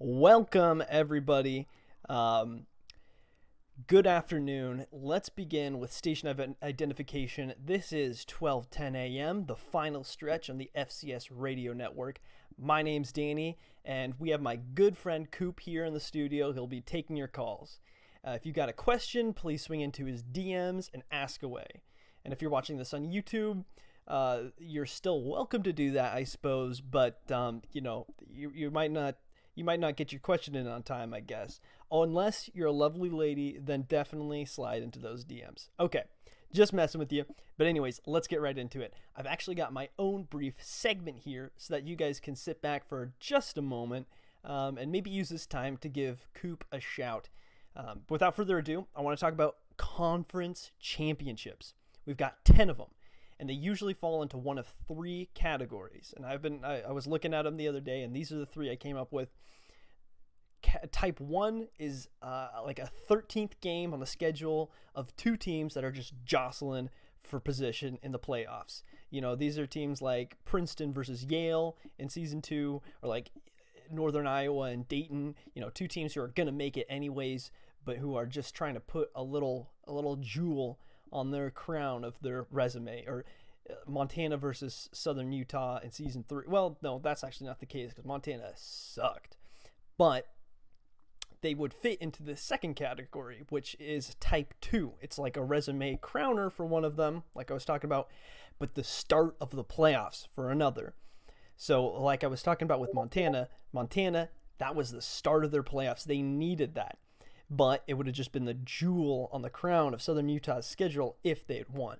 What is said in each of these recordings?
Welcome, everybody. Um, Good afternoon. Let's begin with station identification. This is 12:10 a.m., the final stretch on the FCS radio network. My name's Danny, and we have my good friend Coop here in the studio. He'll be taking your calls. If you got a question, please swing into his DMs and ask away. And if you're watching this on YouTube, you're still welcome to do that, I suppose. But you might not get your question in on time, I guess. Oh, unless you're a lovely lady, then definitely slide into those DMs. Okay, just messing with you. But anyways, let's get right into it. I've actually got my own brief segment here so that you guys can sit back for just a moment and maybe use this time to give Coop a shout. Without further ado, I want to talk about conference championships. We've got 10 of them, and they usually fall into one of three categories. And I was looking at them the other day, and these are the three I came up with. Type 1 is like a 13th game on the schedule of two teams that are just jostling for position in the playoffs. These are teams like Princeton versus Yale in season 2, or like Northern Iowa and Dayton. Two teams who are going to make it anyways, but who are just trying to put a little jewel on their crown of their resume. Or Montana versus Southern Utah in season 3. Well, no, that's actually not the case because Montana sucked. But they would fit into the second category, which is type 2. It's like a resume crowner for one of them, like I was talking about, but the start of the playoffs for another. So like I was talking about with Montana, that was the start of their playoffs. They needed that. But it would have just been the jewel on the crown of Southern Utah's schedule if they had won.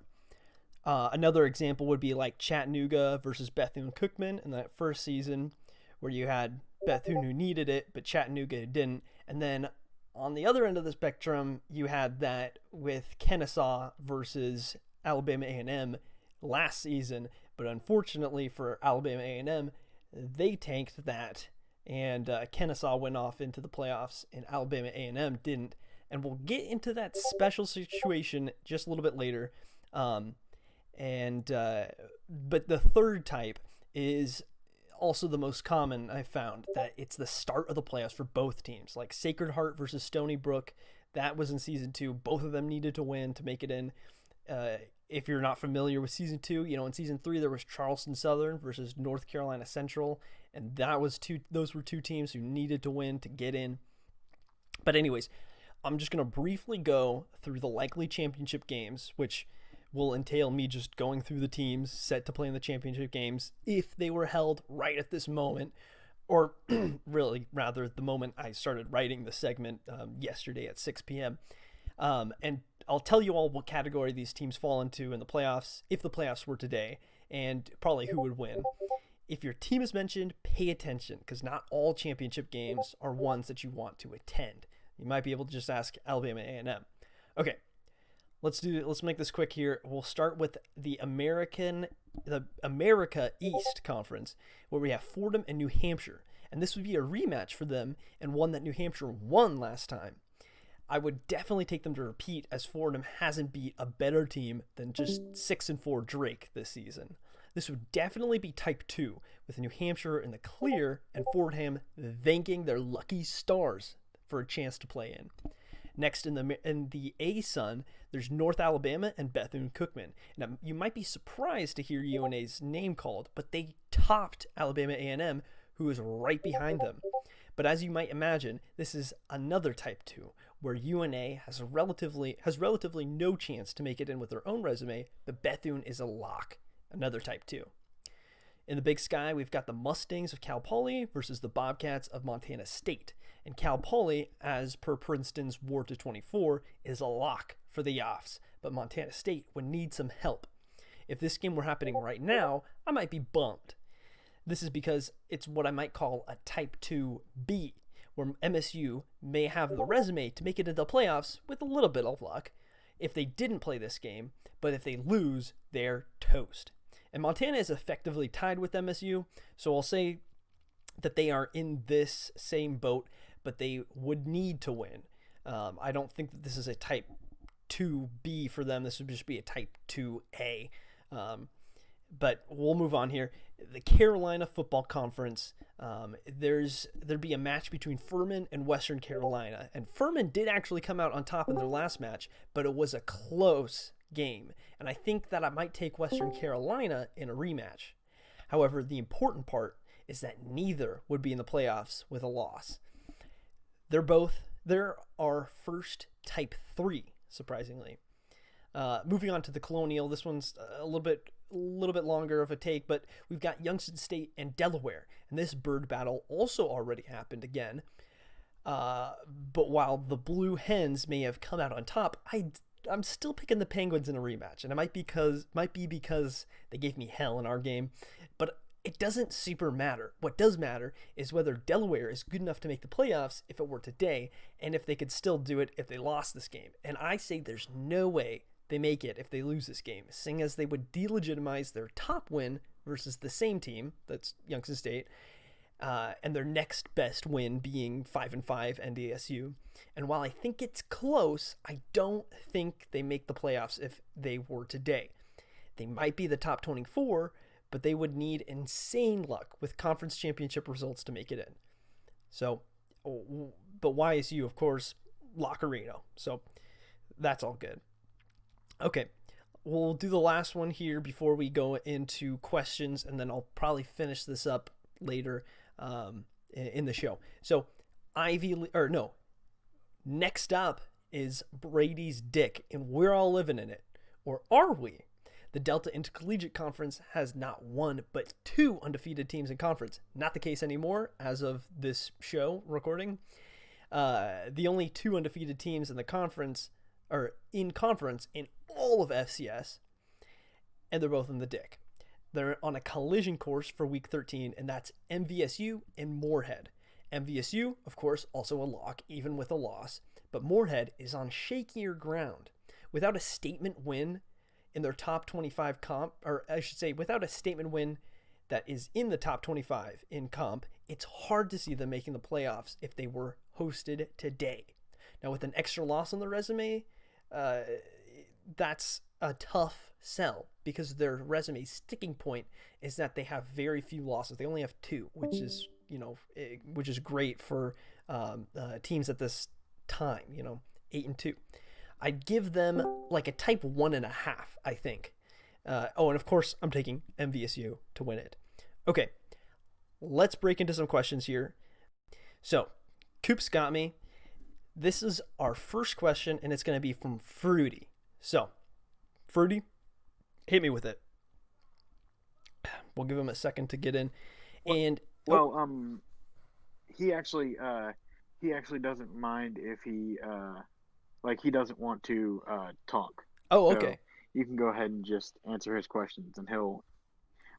Another example would be like Chattanooga versus Bethune-Cookman in that first season, where you had Bethune who needed it, but Chattanooga who didn't. And then on the other end of the spectrum, you had that with Kennesaw versus Alabama A&M last season. But unfortunately for Alabama A&M, they tanked that, and Kennesaw went off into the playoffs, and Alabama A&M didn't. And we'll get into that special situation just a little bit later. But the third type is also the most common. I found that it's the start of the playoffs for both teams, like Sacred Heart versus Stony Brook. That was in season 2. Both of them needed to win to make it in. If you're not familiar with season 2, in season 3 there was Charleston Southern versus North Carolina Central, and those were two teams who needed to win to get in. But anyways, I'm just going to briefly go through the likely championship games, which will entail me just going through the teams set to play in the championship games if they were held right at this moment, or really rather the moment I started writing the segment yesterday at 6 p.m. And I'll tell you all what category these teams fall into in the playoffs, if the playoffs were today, and probably who would win. If your team is mentioned, pay attention, because not all championship games are ones that you want to attend. You might be able to just ask Alabama A&M. Okay, let's make this quick here. We'll start with the America East Conference, where we have Fordham and New Hampshire, and this would be a rematch for them, and one that New Hampshire won last time. I would definitely take them to repeat, as Fordham hasn't beat a better team than just 6-4 Drake this season. This would definitely be type 2, with New Hampshire in the clear and Fordham thanking their lucky stars for a chance to play in. Next, in the A-Sun, there's North Alabama and Bethune-Cookman. Now, you might be surprised to hear UNA's name called, but they topped Alabama A&M, who is right behind them. But as you might imagine, this is another type 2, where UNA has relatively no chance to make it in with their own resume, but Bethune is a lock, another type 2. In the Big Sky, we've got the Mustangs of Cal Poly versus the Bobcats of Montana State. And Cal Poly, as per Princeton's War to 24, is a lock for the Yoffs, but Montana State would need some help. If this game were happening right now, I might be bummed. This is because it's what I might call a Type 2B, where MSU may have the resume to make it into the playoffs with a little bit of luck if they didn't play this game, but if they lose, they're toast. And Montana is effectively tied with MSU, so I'll say that they are in this same boat, but they would need to win. I don't think that this is a Type 2B for them. This would just be a Type 2A. but we'll move on here. The Carolina Football Conference. There'd be a match between Furman and Western Carolina, and Furman did actually come out on top in their last match, but it was a close game, and I think that I might take Western Carolina in a rematch. However, the important part is that neither would be in the playoffs with a loss. They're our first Type 3, surprisingly. Moving on to the Colonial, this one's a little bit longer of a take, but we've got Youngstown State and Delaware, and this bird battle also already happened again. But while the Blue Hens may have come out on top, I'm still picking the Penguins in a rematch, and it might be because they gave me hell in our game, but it doesn't super matter. What does matter is whether Delaware is good enough to make the playoffs if it were today, and if they could still do it if they lost this game. And I say there's no way they make it if they lose this game, seeing as they would delegitimize their top win versus the same team, that's Youngstown State, and their next best win being 5-5 NDSU. And while I think it's close, I don't think they make the playoffs if they were today. They might be the top 24, but they would need insane luck with conference championship results to make it in. So, but YSU, of course, Lockerino. So that's all good. Okay, we'll do the last one here before we go into questions, and then I'll probably finish this up later in the show. So, next up is Brady's Dick, and we're all living in it. Or are we? The Delta Intercollegiate Conference has not one, but 2 undefeated teams in conference. Not the case anymore as of this show recording. The only 2 undefeated teams in the conference are in conference in all of FCS, and they're both in the Dick. They're on a collision course for week 13, and that's MVSU and Morehead. MVSU, of course, also a lock, even with a loss, but Morehead is on shakier ground. Without a statement win in their top 25 comp, or I should say, without a statement win that is in the top 25 in comp, it's hard to see them making the playoffs if they were hosted today. Now, with an extra loss on the resume, that's a tough sell because their resume sticking point is that they have very few losses. They only have 2, which is great for teams at this time. 8-2. I'd give them like a type 1.5, I think. And of course, I'm taking MVSU to win it. Okay, let's break into some questions here. So, Coop's got me. This is our first question, and it's going to be from Fruity. So, Fruity, hit me with it. We'll give him a second to get in. And he actually doesn't mind if he he doesn't want to talk. Oh, okay. So you can go ahead and just answer his questions, and he'll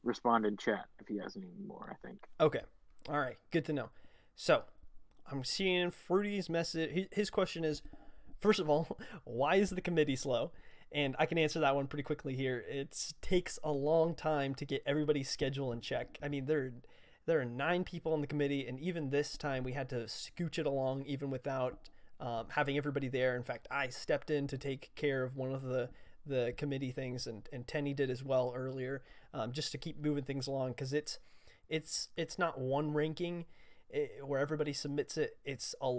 respond in chat if he has any more, I think. Okay. All right. Good to know. So, I'm seeing Fruity's message. His question is, first of all, why is the committee slow? And I can answer that one pretty quickly here. It takes a long time to get everybody's schedule in check. I mean, there are 9 people on the committee, and even this time we had to scooch it along even without having everybody there. In fact, I stepped in to take care of one of the committee things, and Tenny did as well earlier, just to keep moving things along, because it's not one ranking where everybody submits it. It's a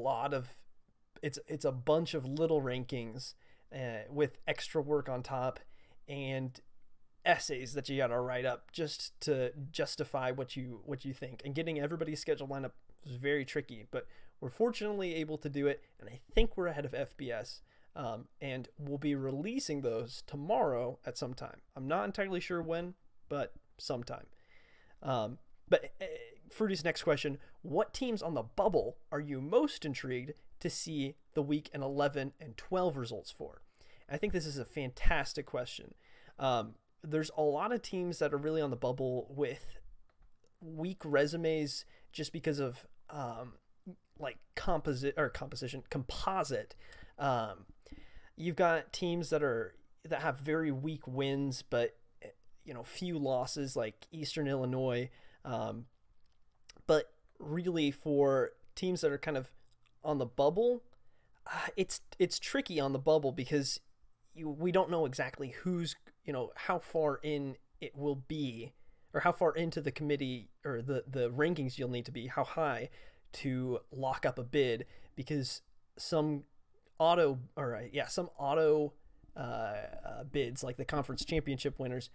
bunch of little rankings with extra work on top and essays that you gotta write up just to justify what you think, and getting everybody's schedule lined up is very tricky, but we're fortunately able to do it, and I think we're ahead of FBS, and we'll be releasing those tomorrow at some time. I'm not entirely sure when, but sometime. But Fruity's next question, what teams on the bubble are you most intrigued to see the week 11 and 12 results for? I think this is a fantastic question. There's a lot of teams that are really on the bubble with weak resumes just because of composite. You've got teams that have very weak wins, but few losses, like Eastern Illinois. But really, for teams that are kind of on the bubble, it's tricky on the bubble because we don't know exactly who's how far in it will be, or how far into the committee or the rankings you'll need to be, how high to lock up a bid, because some some auto bids like the conference championship winners,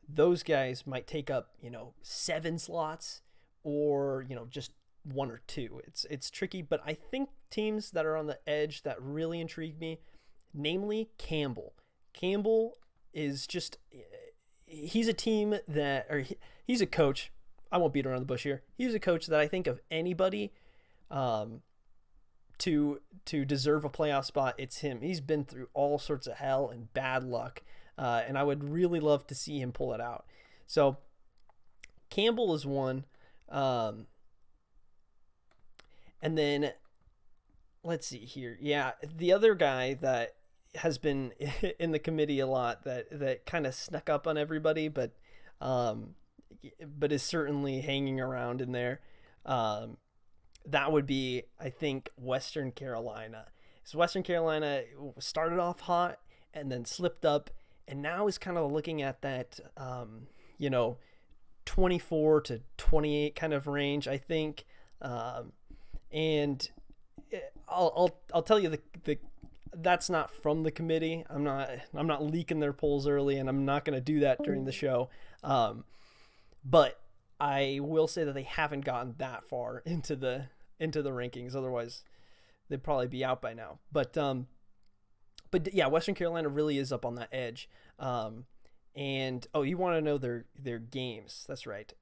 those guys might take up 7 slots, or just one or two. It's tricky, but I think teams that are on the edge that really intrigue me, namely Campbell. Campbell is just he's a team that or he's a coach. I won't beat around the bush here. He's a coach that I think of anybody um, to deserve a playoff spot, it's him. He's been through all sorts of hell and bad luck, and I would really love to see him pull it out. So Campbell is one, um, and then let's see here. Yeah, the other guy that has been in the committee a lot, that kind of snuck up on everybody, um, but is certainly hanging around in there. Um, that would be, I think, Western Carolina. So Western Carolina started off hot and then slipped up, and now is kind of looking at that, you know, 24 to 28 kind of range, I think. Um, and I'll tell you the that's not from the committee. I'm not leaking their polls early, and I'm not going to do that during the show. Um, but I will say that they haven't gotten that far into the rankings. Otherwise, they'd probably be out by now. But yeah, Western Carolina really is up on that edge. And oh, you want to know their games? That's right.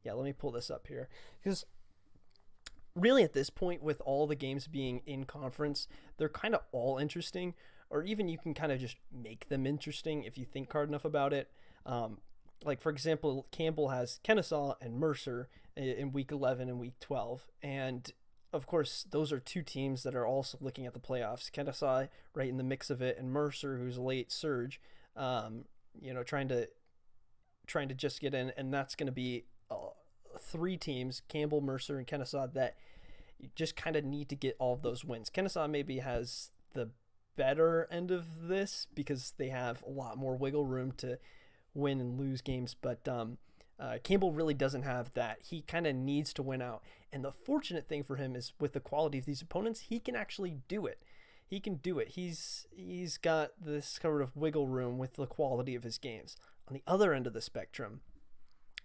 Yeah, let me pull this up here, because really at this point, with all the games being in conference, they're kind of all interesting, or even you can kind of just make them interesting if you think hard enough about it. Um, like, for example, Campbell has Kennesaw and Mercer in week 11 and week 12, and of course those are two teams that are also looking at the playoffs. Kennesaw right in the mix of it, and Mercer, who's a late surge, um, trying to just get in, and that's going to be three teams: Campbell, Mercer, and Kennesaw, that you just kind of need to get all of those wins. Kennesaw maybe has the better end of this because they have a lot more wiggle room to win and lose games, but Campbell really doesn't have that. He kind of needs to win out, and the fortunate thing for him is, with the quality of these opponents, he can actually do it. He can do it. He's got this sort of wiggle room with the quality of his games. On the other end of the spectrum,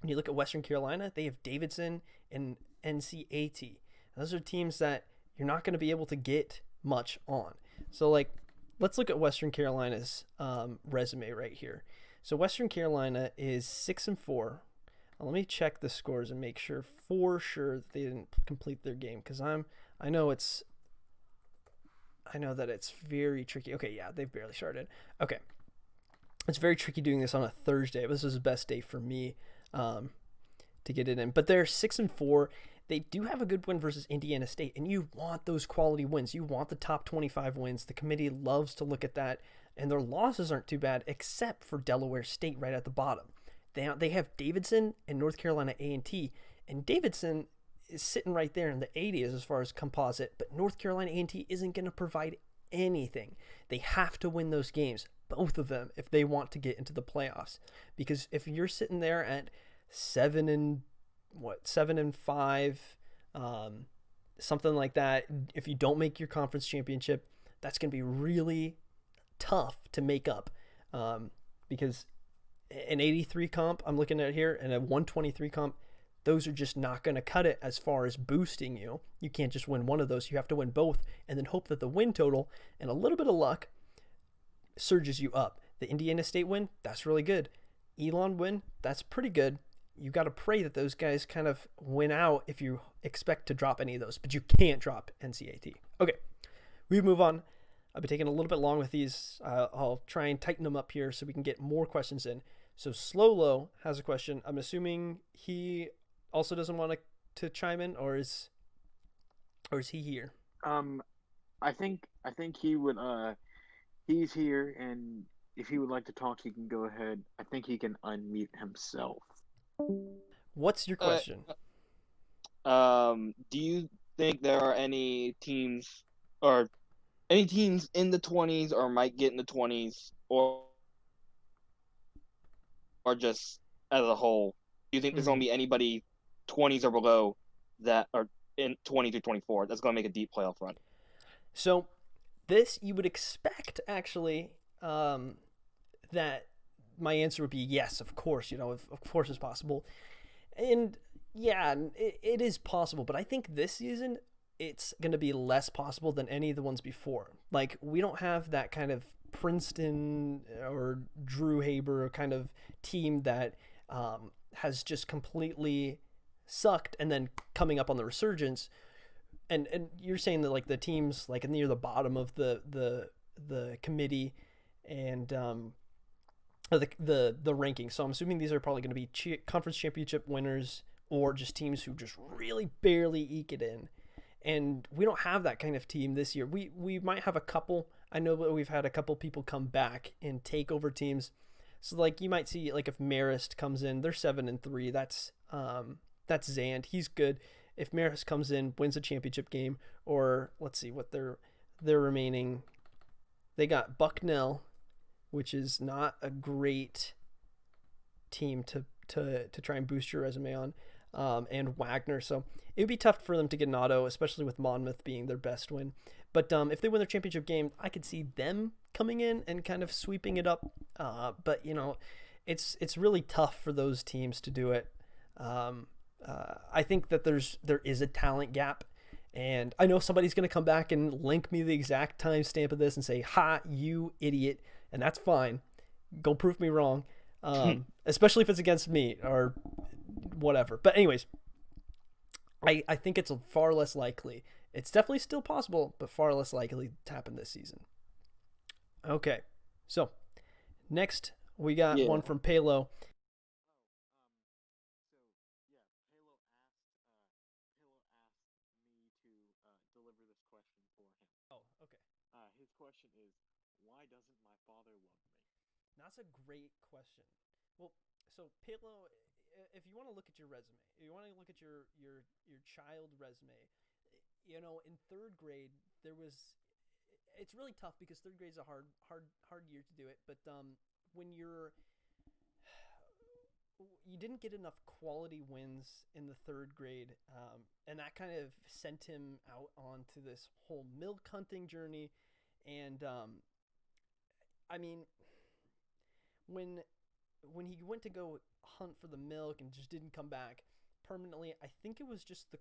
when you look at Western Carolina, they have Davidson and NCAT. Those are teams that you're not going to be able to get much on. So, like, let's look at Western Carolina's resume right here. So Western Carolina is 6-4. Let me check the scores and make sure for sure that they didn't complete their game, because I know that it's very tricky. Okay, yeah, they've barely started. Okay, it's very tricky doing this on a Thursday. But this is the best day for me to get it in. But they're 6-4. They do have a good win versus Indiana State, and you want those quality wins. You want the top 25 wins. The committee loves to look at that, and their losses aren't too bad, except for Delaware State right at the bottom. They have Davidson and North Carolina A&T, and Davidson is sitting right there in the 80s as far as composite, but North Carolina A&T isn't going to provide anything. They have to win those games, both of them, if they want to get into the playoffs. Because if you're sitting there at 7-5, something like that, if you don't make your conference championship, that's going to be really tough to make up, because an 83 comp I'm looking at here and a 123 comp, those are just not going to cut it as far as boosting you. You can't just win one of those. You have to win both, and then hope that the win total and a little bit of luck surges you up. The Indiana State win, that's really good. Elon win, that's pretty good. You got to pray that those guys kind of win out if you expect to drop any of those, but you can't drop NCAT. Okay, we move on. I've been taking a little bit long with these. I'll try and tighten them up here so we can get more questions in. So Slowlo has a question. I'm assuming he also doesn't want to chime in, or is he here? Um, I think he would. He's here, and if he would like to talk, he can go ahead. I think he can unmute himself. What's your Uh, question? do you think there are any teams or Any teams in the 20s or might get in the 20s or just as a whole? Do you think there's Hmm. going to be anybody 20s or below that are in 20 through 24 that's going to make a deep playoff run? So this you would expect actually that my answer would be yes, of course. Of course it's possible, and yeah, it is possible. But I think this season it's going to be less possible than any of the ones before. Like we don't have that kind of Princeton or Drew Haber kind of team that has just completely sucked and then coming up on the resurgence. And you're saying that like the teams like near the bottom of the committee and the ranking. So I'm assuming these are probably going to be conference championship winners or just teams who just really barely eke it in. And we don't have that kind of team this year. We might have a couple. I know that we've had a couple people come back and take over teams. So like you might see like if Marist comes in, they're 7-3. That's Zand. He's good. If Marist comes in, wins a championship game, or let's see what their remaining. They got Bucknell, which is not a great team to try and boost your resume on, and Wagner. So it would be tough for them to get an auto, especially with Monmouth being their best win. But if they win their championship game, I could see them coming in and kind of sweeping it up. But it's really tough for those teams to do it. I think that there is a talent gap, and I know somebody's going to come back and link me the exact timestamp of this and say, "Ha, you idiot," and that's fine. Go prove me wrong, especially if it's against me or whatever. But anyways, I think it's far less likely. It's definitely still possible, but far less likely to happen this season. Okay, so next we got Yeah. one from Palo. Oh, okay. His question is, why doesn't my father love me? That's a great question. Well, so Palo, if you want to look at your resume, you want to look at your child resume. In third grade there was. It's really tough because third grade is a hard year to do it. But when you didn't get enough quality wins in the third grade, and that kind of sent him out onto this whole milk hunting journey. And I mean, when when he went to go hunt for the milk and just didn't come back permanently, I think it was just the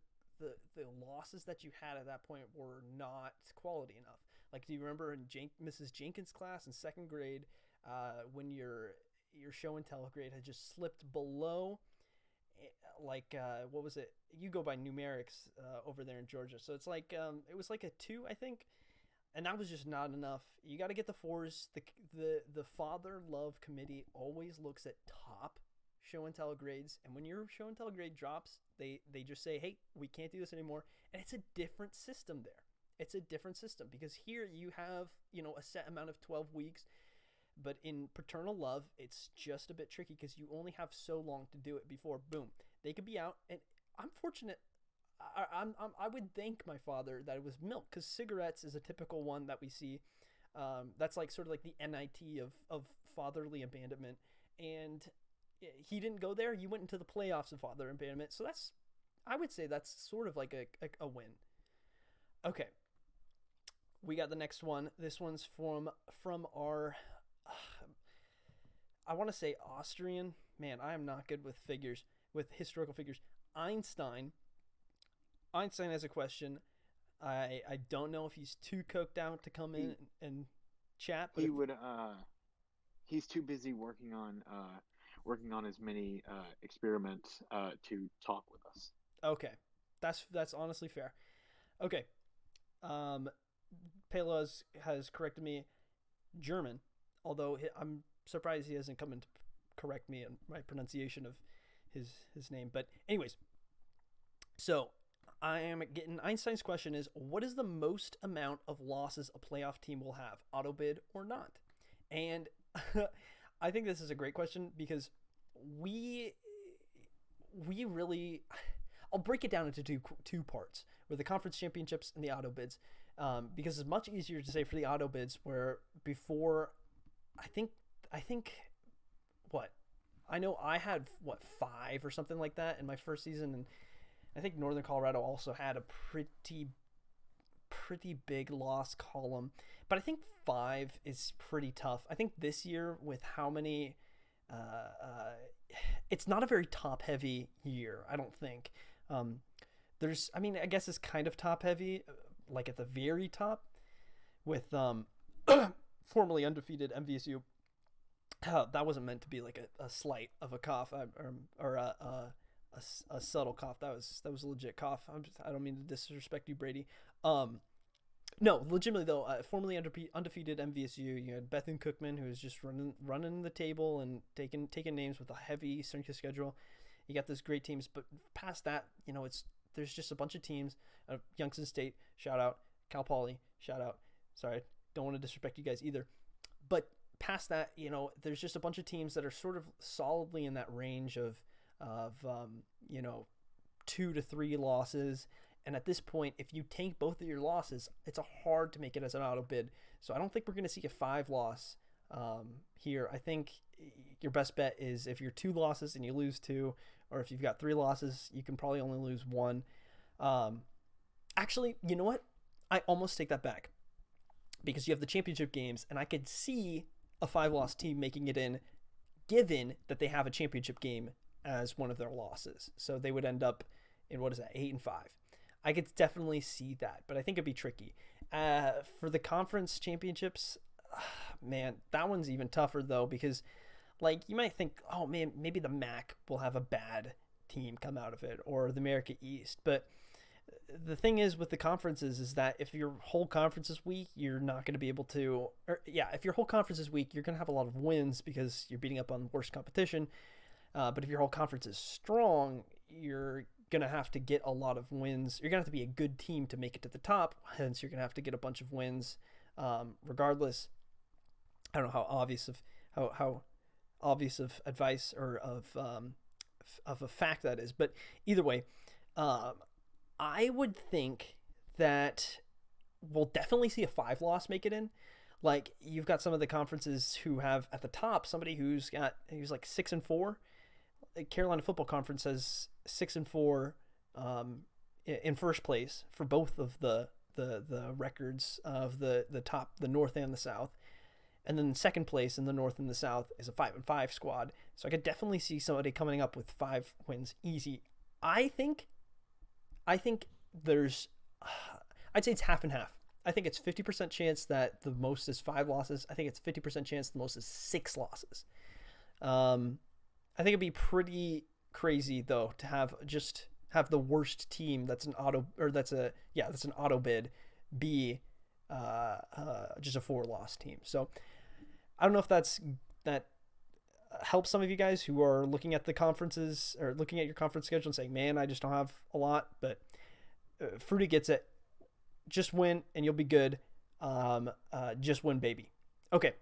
losses that you had at that point were not quality enough. Like, do you remember in Mrs. Jenkins' class in second grade, when your show and tell grade had just slipped below, like what was it? You go by numerics over there in Georgia, so it's like it was like a 2, I think, and that was just not enough. You got to get the 4s. The father love committee always looks at top show and tell grades, and when your show and tell grade drops, they just say, "Hey, we can't do this anymore." And it's a different system there. It's a different system because here you have a set amount of 12 weeks, but in paternal love, it's just a bit tricky because you only have so long to do it before boom they could be out. And I'm fortunate. I would thank my father that it was milk because cigarettes is a typical one that we see. That's like sort of like the NIT of fatherly abandonment, and he didn't go there. You went into the playoffs of father abandonment, so I would say that's sort of like a win. Okay, we got the next one. This one's from our I want to say Austrian. Man, I am not good with figures, with historical figures. Einstein. Einstein has a question. I don't know if he's too coked out to come in He and chat, but he if would he's too busy working on as many experiments to talk with us. okay, that's honestly fair. Okay, um, Pelos has corrected me. German, although I'm surprised he hasn't come in to correct me on my pronunciation of his name. But anyways, so I am getting Einstein's question is what is the most amount of losses a playoff team will have, auto bid or not? And I think this is a great question because we we really I'll break it down into two parts, with the conference championships and the auto bids. because it's much easier to say for the auto bids where before, I think what I know I had 5 or something like that in my first season, and I think Northern Colorado also had a pretty big loss column, but I think 5 is pretty tough. I think this year with how many, it's not a very top heavy year. I don't think. I guess it's kind of top heavy, like at the very top, with formerly undefeated MVSU. That wasn't meant to be like a slight of a cough or a subtle cough. That was a legit cough. I don't mean to disrespect you, Brady. No, legitimately though, formerly undefeated MVSU. You had Bethan Cookman, who was just running the table and taking names with a heavy strength of schedule. You got those great teams, but past that, there's just a bunch of teams. Youngstown State, shout out. Cal Poly, shout out. Sorry, don't want to disrespect you guys either. But past that, there's just a bunch of teams that are sort of solidly in that range of 2 to 3 losses. And at this point, if you tank both of your losses, it's hard to make it as an auto bid. So I don't think we're going to see a 5 loss here. I think your best bet is if you're 2 losses and you lose 2, or if you've got 3 losses, you can probably only lose 1. Actually, you know what? I almost take that back, because you have the championship games, and I could see a 5-loss team making it in, given that they have a championship game as one of their losses. So they would end up in 8-5. I could definitely see that, but I think it'd be tricky. For the conference championships, man, that one's even tougher though, because you might think, oh man, maybe the MAC will have a bad team come out of it, or the America East. But the thing is with the conferences is that if your whole conference is weak, you're not going to be able to, if your whole conference is weak, you're going to have a lot of wins because you're beating up on worse competition. But if your whole conference is strong, you're going to have to get a lot of wins. You're going to have to be a good team to make it to the top. Hence, you're going to have to get a bunch of wins regardless. I don't know how obvious of advice or of a fact that is. But either way, I would think that we'll definitely see a 5-loss make it in. You've got some of the conferences who have at the top somebody who's like 6-4. Carolina Football Conference has 6-4 in first place for both of the records of the top, the North and the South. And then second place in the North and the South is a 5-5 squad. So I could definitely see somebody coming up with 5 wins easy. I think there's, I'd say it's half and half. I think it's 50% chance that the most is 5 losses. I think it's 50% chance the most is 6 losses. I think it'd be pretty crazy though to have the worst team that's an auto bid be just a 4-loss team. So I don't know if that helps some of you guys who are looking at the conferences or looking at your conference schedule and saying, man, I just don't have a lot. But Fruity gets it. Just win and you'll be good. Just win, baby. Okay,